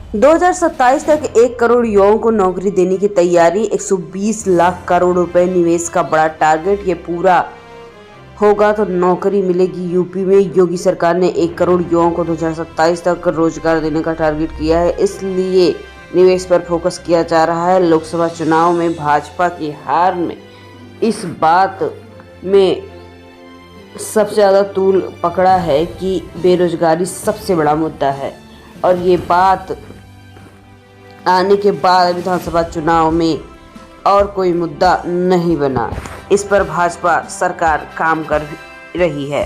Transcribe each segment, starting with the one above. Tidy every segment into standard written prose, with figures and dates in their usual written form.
2027 तक 1 करोड़ युवाओं को नौकरी देने की तैयारी, 120 लाख करोड़ रुपए निवेश का बड़ा टारगेट। ये पूरा होगा तो नौकरी मिलेगी यूपी में। योगी सरकार ने 1 करोड़ युवाओं को 2027 तक रोजगार देने का टारगेट किया है, इसलिए निवेश पर फोकस किया जा रहा है। लोकसभा चुनाव में भाजपा की हार में इस बात में सबसे ज़्यादा तूल पकड़ा है कि बेरोजगारी सबसे बड़ा मुद्दा है, और ये बात आने के बाद विधानसभा चुनाव में और कोई मुद्दा नहीं बना। इस पर भाजपा सरकार काम कर रही है।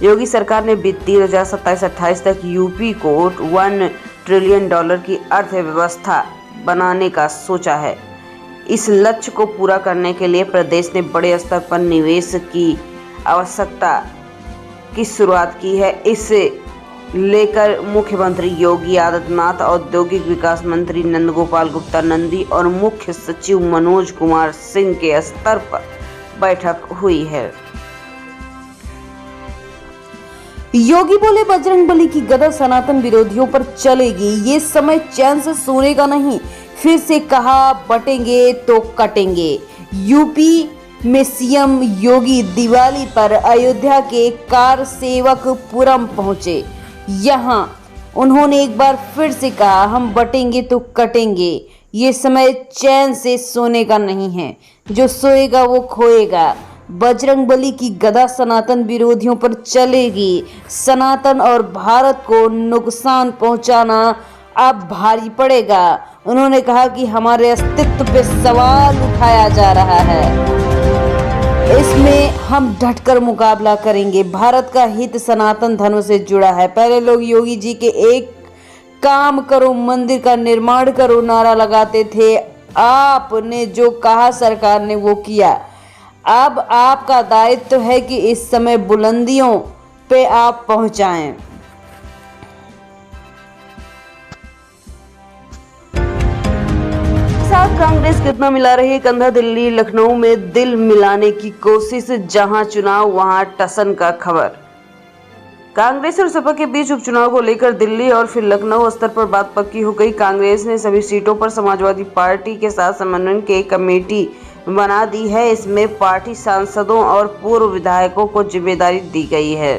योगी सरकार ने वित्तीय 2027-28 तक यूपी को $1 ट्रिलियन की अर्थव्यवस्था बनाने का सोचा है। इस लक्ष्य को पूरा करने के लिए प्रदेश ने बड़े स्तर पर निवेश की आवश्यकता की शुरुआत की है। इसे लेकर मुख्यमंत्री योगी आदित्यनाथ, औद्योगिक विकास मंत्री नंदगोपाल गुप्ता नंदी और मुख्य सचिव मनोज कुमार सिंह के स्तर पर बैठक हुई है। योगी बोले, बजरंगबली की गदा सनातन विरोधियों पर चलेगी, ये समय चैन से सोने का नहीं। फिर से कहा, बटेंगे तो कटेंगे। यूपी में सीएम योगी दिवाली पर अयोध्या के कारसेवकपुरम पहुंचे। यहाँ उन्होंने एक बार फिर से कहा, हम बटेंगे तो कटेंगे, ये समय चैन से सोने का नहीं है, जो सोएगा वो खोएगा। बजरंगबली की गदा सनातन विरोधियों पर चलेगी। सनातन और भारत को नुकसान पहुंचाना अब भारी पड़ेगा। उन्होंने कहा कि हमारे अस्तित्व पे सवाल उठाया जा रहा है, इसमें हम डटकर मुकाबला करेंगे। भारत का हित सनातन धर्म से जुड़ा है। पहले लोग योगी जी के एक काम करो, मंदिर का निर्माण करो नारा लगाते थे। आपने जो कहा सरकार ने वो किया। अब आपका दायित्व है कि इस समय बुलंदियों पे आप पहुंचाएं। साथ कांग्रेस कितना मिला रही है कंधा। दिल्ली लखनऊ में दिल मिलाने की कोशिश, जहां चुनाव वहां टसन का खबर। कांग्रेस और सपा के बीच उपचुनाव को लेकर दिल्ली और फिर लखनऊ स्तर पर बात पक्की हो गई। कांग्रेस ने सभी सीटों पर समाजवादी पार्टी के साथ समन्वय की एक कमेटी बना दी है। इसमें पार्टी सांसदों और पूर्व विधायकों को जिम्मेदारी दी गई है।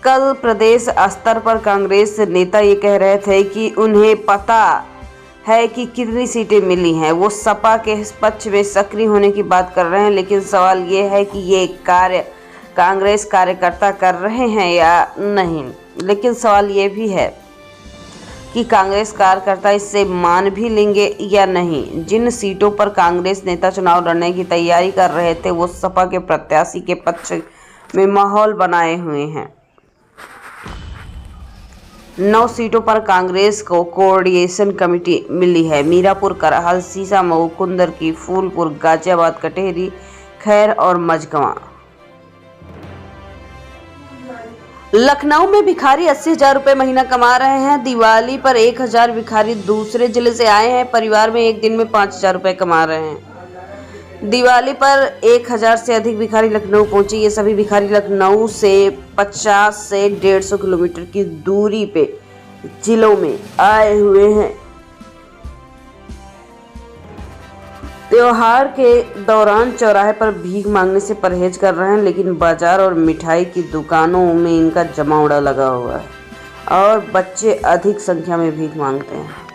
कल प्रदेश स्तर पर कांग्रेस नेता ये कह रहे थे कि उन्हें पता है कि कितनी सीटें मिली हैं। वो सपा के पक्ष में सक्रिय होने की बात कर रहे हैं, लेकिन सवाल ये है कि ये कार्य कांग्रेस कार्यकर्ता कर रहे हैं या नहीं। लेकिन सवाल ये भी है कि कांग्रेस कार्यकर्ता इससे मान भी लेंगे या नहीं। जिन सीटों पर कांग्रेस नेता चुनाव लड़ने की तैयारी कर रहे थे, वो सपा के प्रत्याशी के पक्ष में माहौल बनाए हुए हैं। 9 सीटों पर कांग्रेस को कोऑर्डिनेशन कमेटी मिली है। मीरापुर, करहल, सीसामऊ, कुंदरकी, फूलपुर, गाजियाबाद, कटेहरी, खैर और मझगवां। लखनऊ में भिखारी 80,000 रुपए महीना कमा रहे हैं। दिवाली पर 1,000 भिखारी दूसरे जिले से आए हैं। परिवार में एक दिन में 5,000 रुपए कमा रहे हैं। दिवाली पर 1,000 से अधिक भिखारी लखनऊ पहुंचे। ये सभी भिखारी लखनऊ से 50 से 150 किलोमीटर की दूरी पे जिलों में आए हुए हैं। त्योहार के दौरान चौराहे पर भीख मांगने से परहेज कर रहे हैं, लेकिन बाजार और मिठाई की दुकानों में इनका जमावड़ा लगा हुआ है और बच्चे अधिक संख्या में भीख मांगते हैं।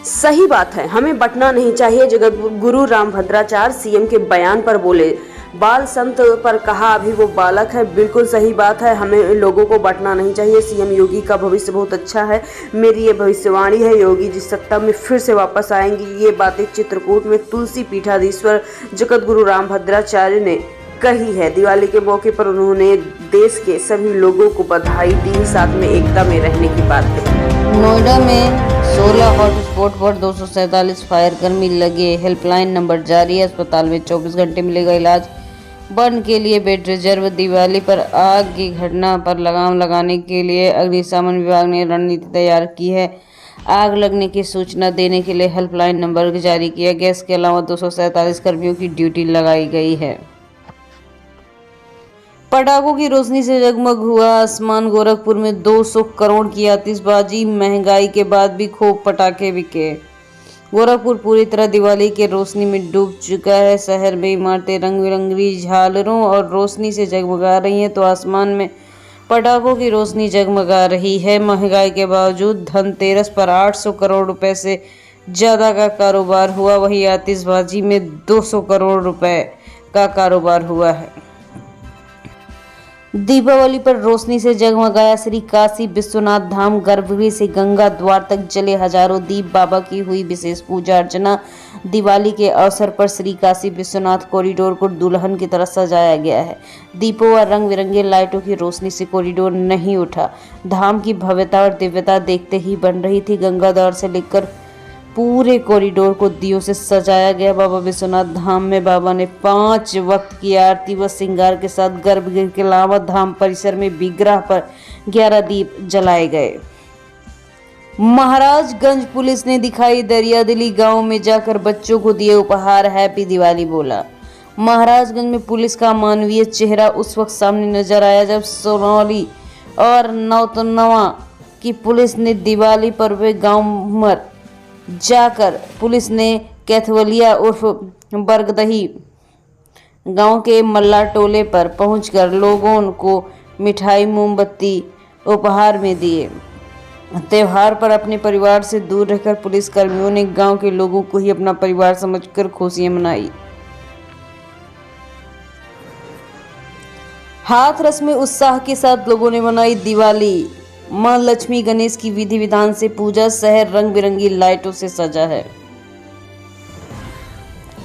सही बात है, हमें बंटना नहीं चाहिए। जगत गुरु रामभद्राचार्य सीएम के बयान पर बोले। बाल संत पर कहा, अभी वो बालक है। बिल्कुल सही बात है, हमें लोगों को बंटना नहीं चाहिए। सीएम योगी का भविष्य बहुत अच्छा है। मेरी ये भविष्यवाणी है, योगी जी सत्ता में फिर से वापस आएंगे। ये बातें चित्रकूट में तुलसी पीठाधीश्वर जगत गुरु रामभद्राचार्य ने कही है। दिवाली के मौके पर उन्होंने देश के सभी लोगों को बधाई दी, साथ में एकता में रहने की बात कही। नोएडा में 16 हॉटस्पॉट पर 247 फायरकर्मी लगे। हेल्पलाइन नंबर जारी है। अस्पताल में 24 घंटे मिलेगा इलाज। बर्न के लिए बेड रिजर्व। दिवाली पर आग की घटना पर लगाम लगाने के लिए अग्निशमन विभाग ने रणनीति तैयार की है। आग लगने की सूचना देने के लिए हेल्पलाइन नंबर जारी किया गया। इसके अलावा 247 कर्मियों की ड्यूटी लगाई गई है। पटाखों की रोशनी से जगमग हुआ आसमान। गोरखपुर में 200 करोड़ की आतिशबाजी। महंगाई के बाद भी खूब पटाखे बिके। गोरखपुर पूरी तरह दिवाली के रोशनी में डूब चुका है। शहर में इमारतें रंग बिरंगी झालरों और रोशनी से जगमगा रही हैं, तो आसमान में पटाखों की रोशनी जगमगा रही है। महंगाई के बावजूद धनतेरस पर 800 करोड़ रुपए से ज्यादा का कारोबार हुआ। वहीं आतिशबाजी में 200 करोड़ रुपए का कारोबार हुआ है। दीपावली पर रोशनी से जगमगाया श्री काशी विश्वनाथ धाम। गर्भगृह से गंगा द्वार तक जले हजारों दीप। बाबा की हुई विशेष पूजा अर्चना। दिवाली के अवसर पर श्री काशी विश्वनाथ कॉरिडोर को दुल्हन की तरह सजाया गया है। दीपों व रंग बिरंगे लाइटों की रोशनी से कॉरिडोर नहीं उठा। धाम की भव्यता और दिव्यता देखते ही बन रही थी। गंगा द्वार से लेकर पूरे कॉरिडोर को दियों से सजाया गया। बाबा विश्वनाथ धाम में बाबा ने 5 वक्त की आरती व श्रृंगार के साथ गर्भगृह के अलावा धाम परिसर में विग्रह पर 11 दीप जलाए गए। महाराजगंज पुलिस ने दिखाई दरियादिली। गांव में जाकर बच्चों को दिए उपहार। हैप्पी दिवाली बोला। महाराजगंज में पुलिस का मानवीय चेहरा उस वक्त सामने नजर आया जब सोनौली और नौतनवा की पुलिस ने दिवाली पर्व गांव मर जाकर पुलिस ने कैथवलिया उर्फ बरगदही गांव के मल्ला टोले पर पहुंचकर लोगों को मिठाई मोमबत्ती उपहार में दिए। त्योहार पर अपने परिवार से दूर रहकर पुलिस कर्मियों ने गांव के लोगों को ही अपना परिवार समझकर खुशियां मनाई। हाथरस में उत्साह के साथ लोगों ने मनाई दिवाली। मां लक्ष्मी गणेश की विधि विधान से पूजा। शहर रंग बिरंगी लाइटों से सजा है।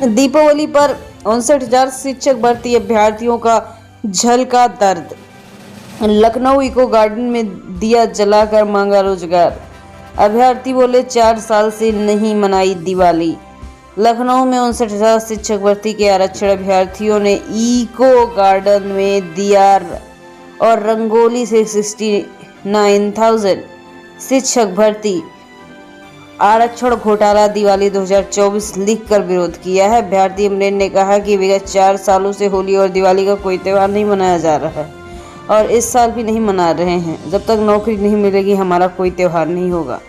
दीपावली पर 59,000 शिक्षक भर्ती अभ्यर्थियों का झलका दर्द। लखनऊ इको गार्डन में दिया जलाकर मांगा रोजगार। अभ्यर्थी बोले 4 साल से नहीं मनाई दिवाली। लखनऊ में 59,000 शिक्षक भर्ती के आरक्षण अभ्यर्थियों ने इको गार्डन में दिया और रंगोली से 69,000 शिक्षक भर्ती आरक्षण घोटाला दिवाली 2024 लिखकर विरोध किया है। अभ्यर्थी अमरेन ने कहा कि विगत 4 सालों से होली और दिवाली का कोई त्यौहार नहीं मनाया जा रहा है और इस साल भी नहीं मना रहे हैं। जब तक नौकरी नहीं मिलेगी हमारा कोई त्यौहार नहीं होगा।